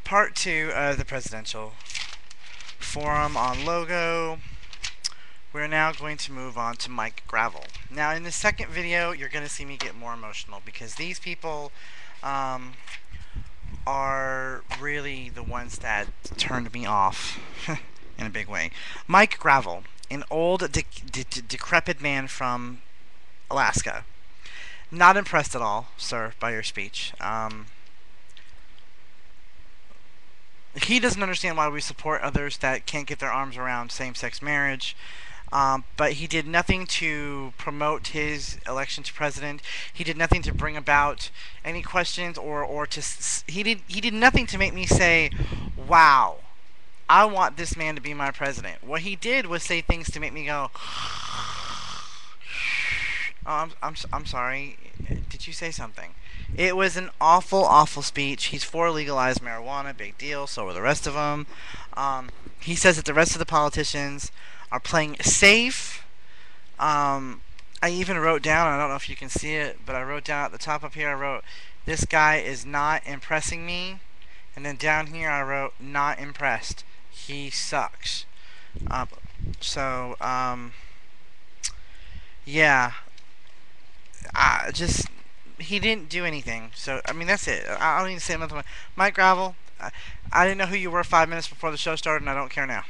Part 2 of the Presidential Forum on Logo. We're now going to move on to Mike Gravel. Now, in the second video, you're going to see me get more emotional because these people are really the ones that turned me off in a big way. Mike Gravel, an old, decrepit man from Alaska. Not impressed at all, sir, by your speech. He doesn't understand why we support others that can't get their arms around same-sex marriage. But he did nothing to promote his election to president. He did nothing to bring about any questions or to he did nothing to make me say, "Wow, I want this man to be my president." What he did was say things to make me go, "Oh, I'm sorry. Did you say something?" It was an awful speech. He's for legalized marijuana, big deal. So are the rest of them. He says that the rest of the politicians are playing safe. I even wrote down, I don't know if you can see it, but I wrote down at the top up here, I wrote, "This guy is not impressing me." And then down here I wrote, "Not impressed. He sucks." Yeah. He didn't do anything. So, I mean, that's it. I don't need to say nothing. Mike Gravel, I didn't know who you were 5 minutes before the show started, and I don't care now.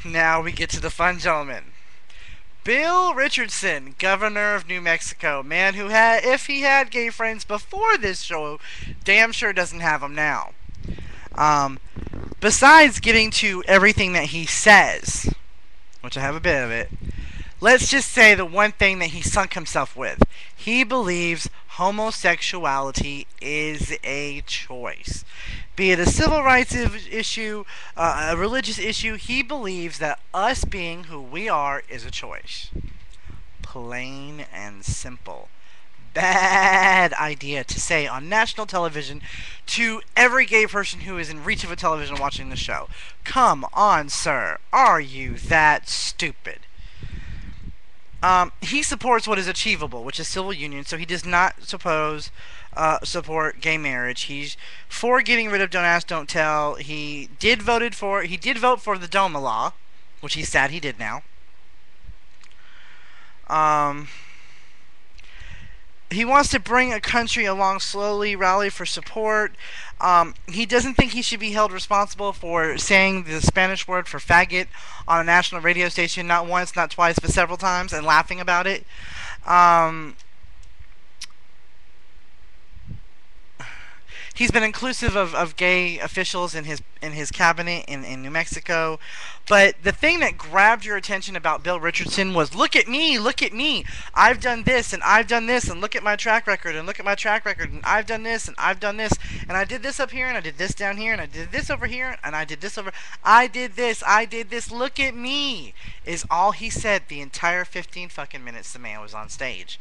Now we get to the fun gentleman. Bill Richardson, governor of New Mexico. Man who had, if he had gay friends before this show, damn sure doesn't have them now. Besides getting to everything that he says, which I have a bit of it, let's just say the one thing that he sunk himself with. He believes homosexuality is a choice. Be it a civil rights issue, a religious issue, he believes that us being who we are is a choice. Plain and simple. Bad idea to say on national television to every gay person who is in reach of a television watching the show. Come on, sir. Are you that stupid? He supports what is achievable, which is civil union, so he does not support gay marriage. He's for getting rid of Don't Ask, Don't Tell. He did vote for the DOMA law, which he's sad he did now. He wants to bring a country along slowly, rally for support. He doesn't think he should be held responsible for saying the Spanish word for faggot on a national radio station, not once, not twice, but several times, and laughing about it. He's been inclusive of gay officials in his cabinet in New Mexico. But the thing that grabbed your attention about Bill Richardson was, look at me, I've done this, and I've done this, and look at my track record, and look at my track record, and I've done this, and I've done this, and I did this up here, and I did this down here, and I did this over here, and I did this over, I did this, look at me, is all he said the entire 15 fucking minutes the man was on stage.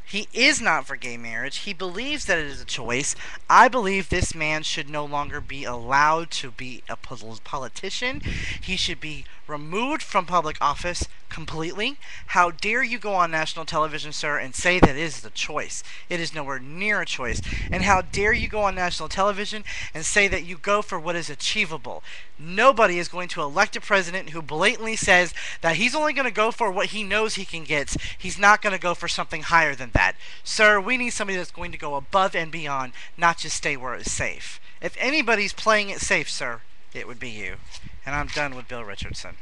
He is not for gay marriage. He believes that it is a choice. I believe this man should no longer be allowed to be a politician. He should be removed from public office completely. How dare you go on national television, sir, and say that it is the choice? It is nowhere near a choice. And how dare you go on national television and say that you go for what is achievable? Nobody is going to elect a president who blatantly says that he's only going to go for what he knows he can get. He's not going to go for something higher than that. Sir, we need somebody that's going to go above and beyond, not just stay where it's safe. If anybody's playing it safe, sir, it would be you. And I'm done with Bill Richardson.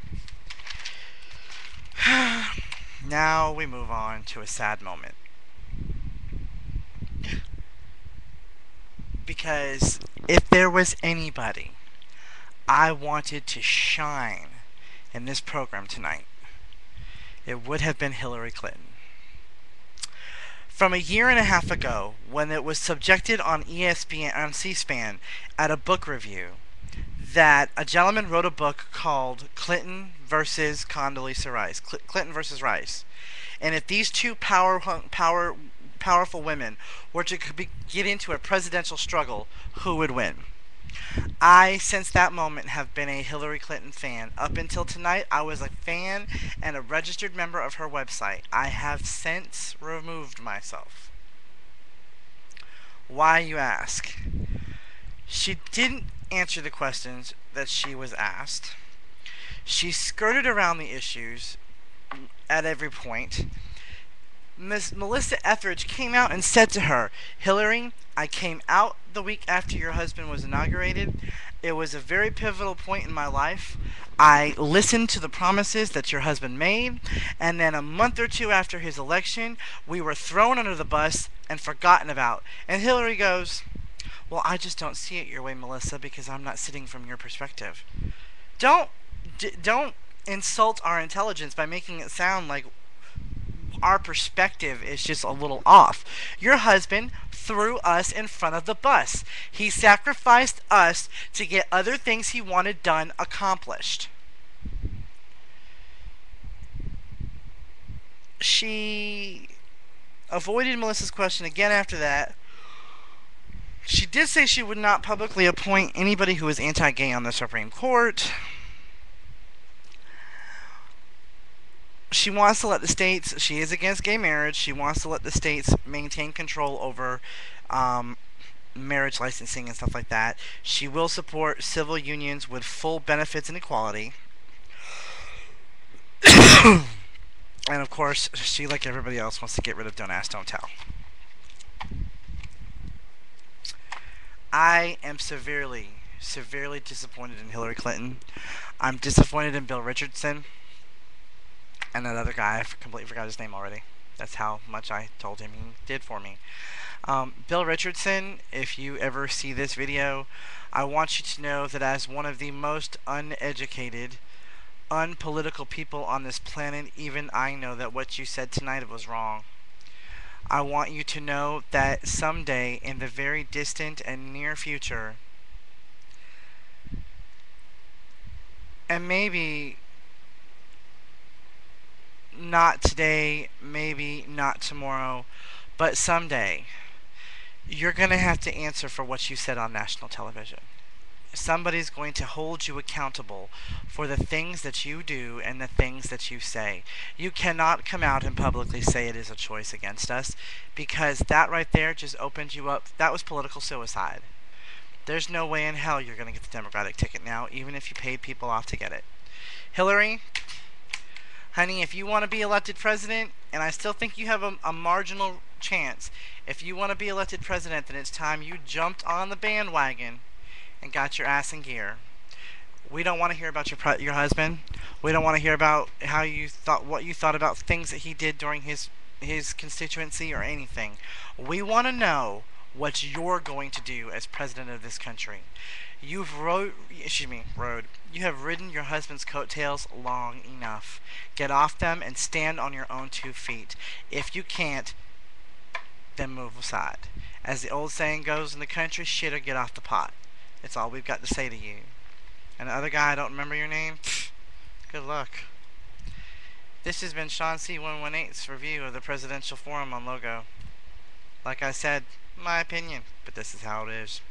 Now we move on to a sad moment. Because if there was anybody I wanted to shine in this program tonight, it would have been Hillary Clinton. From a year and a half ago, when it was subjected on ESPN, on C-SPAN, at a book review, that a gentleman wrote a book called Clinton versus Condoleezza Rice, Clinton versus Rice. And if these two powerful women were to get into a presidential struggle, who would win? I, since that moment, have been a Hillary Clinton fan. Up until tonight, I was a fan and a registered member of her website. I have since removed myself. Why, you ask? She didn't answer the questions that she was asked. She skirted around the issues at every point. Miss Melissa Etheridge came out and said to her, Hillary, I came out the week after your husband was inaugurated. It was a very pivotal point in my life. I listened to the promises that your husband made, and then a month or two after his election, we were thrown under the bus and forgotten about. And Hillary goes, well, I just don't see it your way, Melissa, because I'm not sitting from your perspective. Don't don't insult our intelligence by making it sound like our perspective is just a little off. Your husband threw us in front of the bus. He sacrificed us to get other things he wanted done accomplished. She avoided Melissa's question again after that. She did say she would not publicly appoint anybody who is anti-gay on the Supreme Court. She wants to let the states, she is against gay marriage, she wants to let the states maintain control over marriage licensing and stuff like that. She will support civil unions with full benefits and equality. And of course, she, like everybody else, wants to get rid of Don't Ask, Don't Tell. I am severely disappointed in Hillary Clinton. I'm disappointed in Bill Richardson. And that other guy, I completely forgot his name already. That's how much I told him he did for me. Bill Richardson, if you ever see this video, I want you to know that as one of the most uneducated, unpolitical people on this planet, even I know that what you said tonight was wrong. I want you to know that someday, in the very distant and near future, and maybe not today, maybe not tomorrow, but someday, you're going to have to answer for what you said on national television. Somebody's going to hold you accountable for the things that you do and the things that you say. You cannot come out and publicly say it is a choice against us, because that right there just opened you up. That was political suicide. There's no way in hell you're going to get the Democratic ticket now, even if you paid people off to get it. Hillary, honey, if you want to be elected president, and I still think you have a marginal chance, if you want to be elected president, then it's time you jumped on the bandwagon and got your ass in gear. We don't want to hear about your husband. We don't want to hear about how you thought, what you thought about things that he did during his constituency or anything. We want to know what you're going to do as president of this country. You have ridden your husband's coattails long enough. Get off them and stand on your own 2 feet. If you can't, then move aside. As the old saying goes in the country, shit or get off the pot. That's all we've got to say to you. And the other guy, I don't remember your name. Good luck. This has been Sean C118's review of the Presidential Forum on Logo. Like I said, my opinion, but this is how it is.